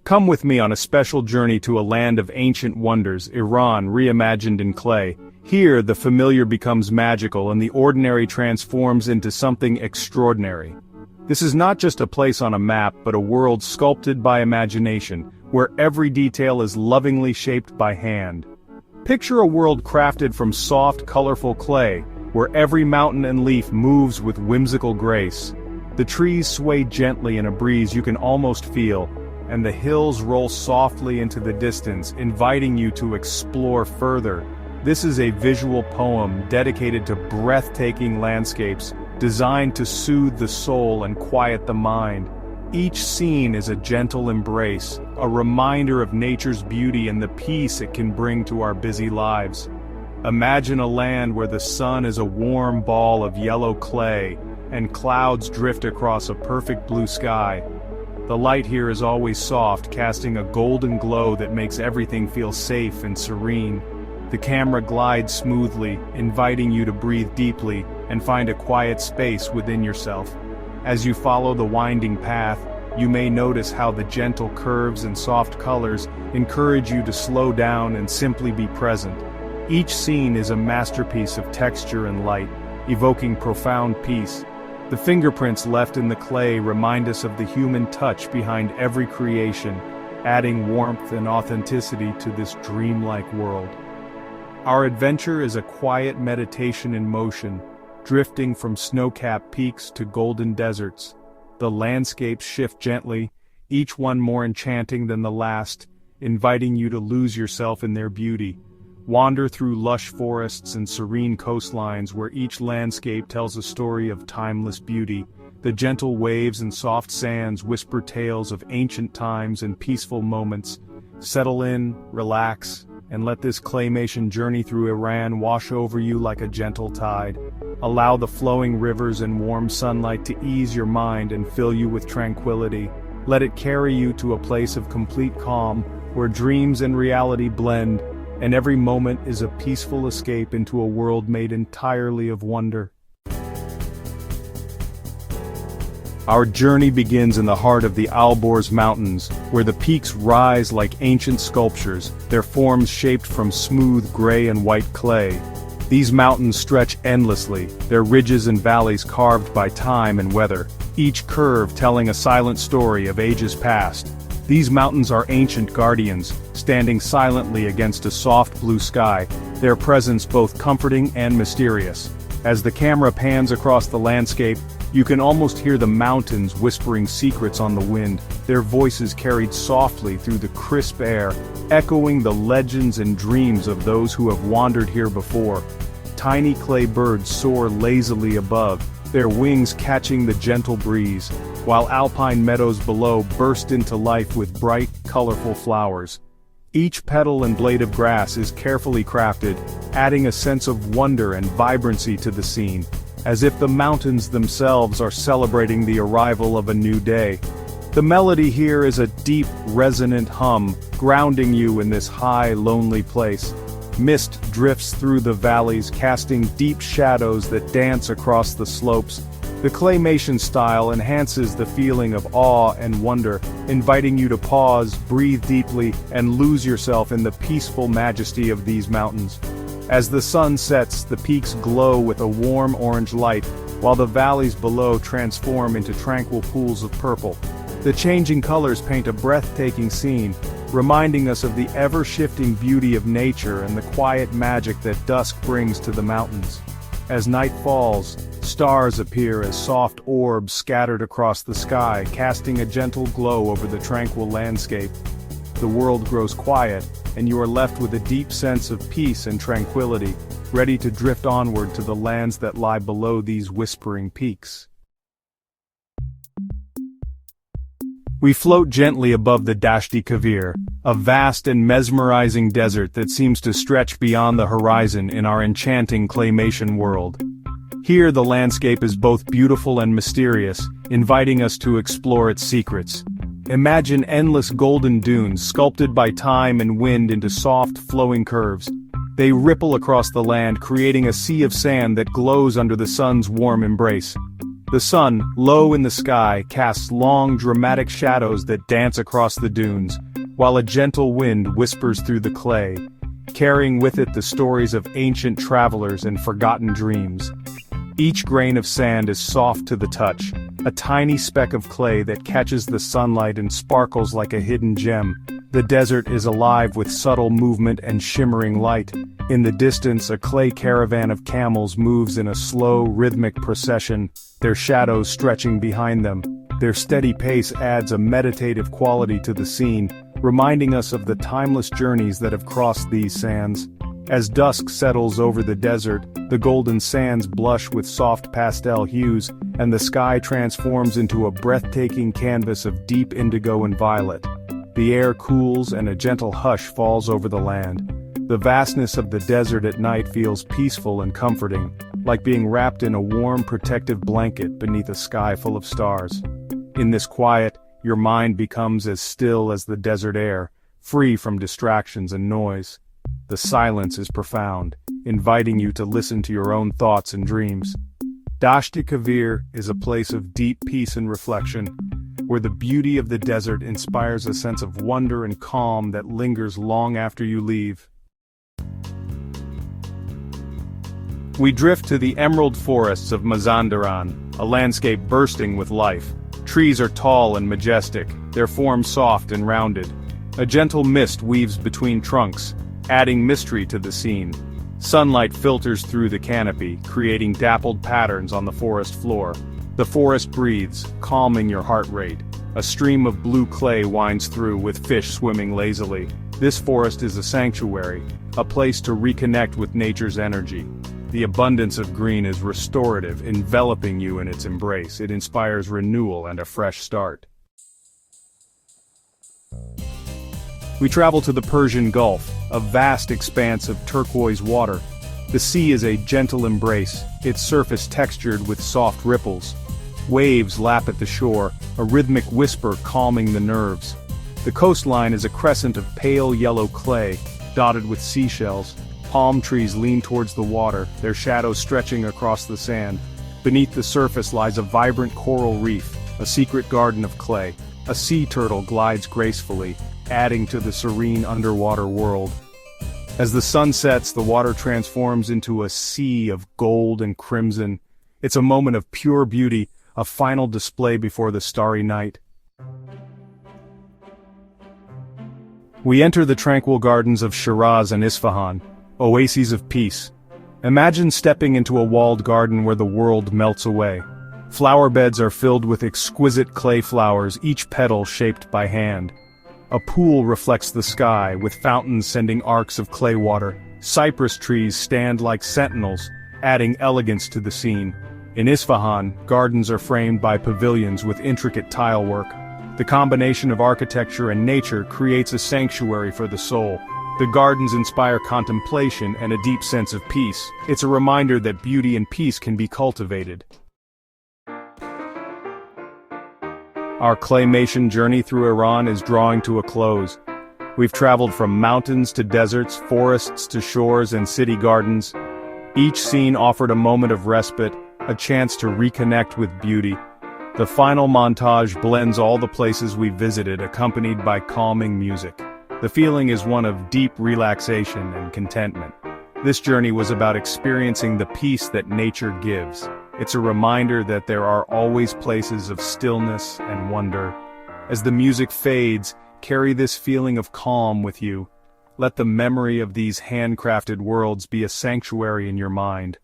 Come with me on a special journey to a land of ancient wonders, Iran reimagined in clay. Here, the familiar becomes magical and the ordinary transforms into something extraordinary. This is not just a place on a map, but a world sculpted by imagination, where every detail is lovingly shaped by hand. Picture a world crafted from soft, colorful clay, where every mountain and leaf moves with whimsical grace. The trees sway gently in a breeze you can almost feel, and the hills roll softly into the distance, inviting you to explore further. This is a visual poem dedicated to breathtaking landscapes, designed to soothe the soul and quiet the mind. Each scene is a gentle embrace, a reminder of nature's beauty and the peace it can bring to our busy lives. Imagine a land where the sun is a warm ball of yellow clay, and clouds drift across a perfect blue sky. The light here is always soft, casting a golden glow that makes everything feel safe and serene. The camera glides smoothly, inviting you to breathe deeply and find a quiet space within yourself. As you follow the winding path, you may notice how the gentle curves and soft colors encourage you to slow down and simply be present. Each scene is a masterpiece of texture and light, evoking profound peace. The fingerprints left in the clay remind us of the human touch behind every creation, adding warmth and authenticity to this dreamlike world. Our adventure is a quiet meditation in motion, drifting from snow-capped peaks to golden deserts. The landscapes shift gently, each one more enchanting than the last, inviting you to lose yourself in their beauty. Wander through lush forests and serene coastlines where each landscape tells a story of timeless beauty. The gentle waves and soft sands whisper tales of ancient times and peaceful moments. Settle in, relax, and let this claymation journey through Iran wash over you like a gentle tide. Allow the flowing rivers and warm sunlight to ease your mind and fill you with tranquility. Let it carry you to a place of complete calm, where dreams and reality blend, and every moment is a peaceful escape into a world made entirely of wonder. Our journey begins in the heart of the Alborz Mountains, where the peaks rise like ancient sculptures, their forms shaped from smooth gray and white clay. These mountains stretch endlessly, their ridges and valleys carved by time and weather, each curve telling a silent story of ages past. These mountains are ancient guardians, standing silently against a soft blue sky, their presence both comforting and mysterious. As the camera pans across the landscape, you can almost hear the mountains whispering secrets on the wind, their voices carried softly through the crisp air, echoing the legends and dreams of those who have wandered here before. Tiny clay birds soar lazily above, their wings catching the gentle breeze, while alpine meadows below burst into life with bright, colorful flowers. Each petal and blade of grass is carefully crafted, adding a sense of wonder and vibrancy to the scene, as if the mountains themselves are celebrating the arrival of a new day. The melody here is a deep, resonant hum, grounding you in this high, lonely place. Mist drifts through the valleys, casting deep shadows that dance across the slopes. The claymation style enhances the feeling of awe and wonder, inviting you to pause, breathe deeply, and lose yourself in the peaceful majesty of these mountains. As the sun sets, the peaks glow with a warm orange light, while the valleys below transform into tranquil pools of purple. The changing colors paint a breathtaking scene, reminding us of the ever-shifting beauty of nature and the quiet magic that dusk brings to the mountains. As night falls, stars appear as soft orbs scattered across the sky, casting a gentle glow over the tranquil landscape. The world grows quiet, and you are left with a deep sense of peace and tranquility, ready to drift onward to the lands that lie below these whispering peaks. We float gently above the Dashti Kavir, a vast and mesmerizing desert that seems to stretch beyond the horizon in our enchanting claymation world. Here the landscape is both beautiful and mysterious, inviting us to explore its secrets. Imagine endless golden dunes sculpted by time and wind into soft, flowing curves. They ripple across the land, creating a sea of sand that glows under the sun's warm embrace. The sun, low in the sky, casts long, dramatic shadows that dance across the dunes, while a gentle wind whispers through the clay, carrying with it the stories of ancient travelers and forgotten dreams. Each grain of sand is soft to the touch, a tiny speck of clay that catches the sunlight and sparkles like a hidden gem. The desert is alive with subtle movement and shimmering light. In the distance, a clay caravan of camels moves in a slow, rhythmic procession, their shadows stretching behind them. Their steady pace adds a meditative quality to the scene, reminding us of the timeless journeys that have crossed these sands. As dusk settles over the desert, the golden sands blush with soft pastel hues, and the sky transforms into a breathtaking canvas of deep indigo and violet. The air cools and a gentle hush falls over the land. The vastness of the desert at night feels peaceful and comforting, like being wrapped in a warm, protective blanket beneath a sky full of stars. In this quiet, your mind becomes as still as the desert air, free from distractions and noise. The silence is profound, inviting you to listen to your own thoughts and dreams. Dashti Kavir is a place of deep peace and reflection, where the beauty of the desert inspires a sense of wonder and calm that lingers long after you leave. We drift to the emerald forests of Mazandaran, a landscape bursting with life. Trees are tall and majestic, their forms soft and rounded. A gentle mist weaves between trunks, adding mystery to the scene. Sunlight filters through the canopy, creating dappled patterns on the forest floor. The forest breathes, calming your heart rate. A stream of blue clay winds through with fish swimming lazily. This forest is a sanctuary, a place to reconnect with nature's energy. The abundance of green is restorative, enveloping you in its embrace. It inspires renewal and a fresh start. We travel to the Persian Gulf, a vast expanse of turquoise water. The sea is a gentle embrace, its surface textured with soft ripples. Waves lap at the shore, a rhythmic whisper calming the nerves. The coastline is a crescent of pale yellow clay, dotted with seashells. Palm trees lean towards the water, their shadows stretching across the sand. Beneath the surface lies a vibrant coral reef, a secret garden of clay. A sea turtle glides gracefully, adding to the serene underwater world. As the sun sets, the water transforms into a sea of gold and crimson. It's a moment of pure beauty, a final display before the starry night. We enter the tranquil gardens of Shiraz and Isfahan, oases of peace. Imagine stepping into a walled garden where the world melts away. Flower beds are filled with exquisite clay flowers, each petal shaped by hand. A pool reflects the sky, with fountains sending arcs of clay water. Cypress trees stand like sentinels, adding elegance to the scene. In Isfahan, gardens are framed by pavilions with intricate tile work. The combination of architecture and nature creates a sanctuary for the soul. The gardens inspire contemplation and a deep sense of peace. It's a reminder that beauty and peace can be cultivated. Our claymation journey through Iran is drawing to a close. We've traveled from mountains to deserts, forests to shores and city gardens. Each scene offered a moment of respite, a chance to reconnect with beauty. The final montage blends all the places we visited, accompanied by calming music. The feeling is one of deep relaxation and contentment. This journey was about experiencing the peace that nature gives. It's a reminder that there are always places of stillness and wonder. As the music fades, carry this feeling of calm with you. Let the memory of these handcrafted worlds be a sanctuary in your mind.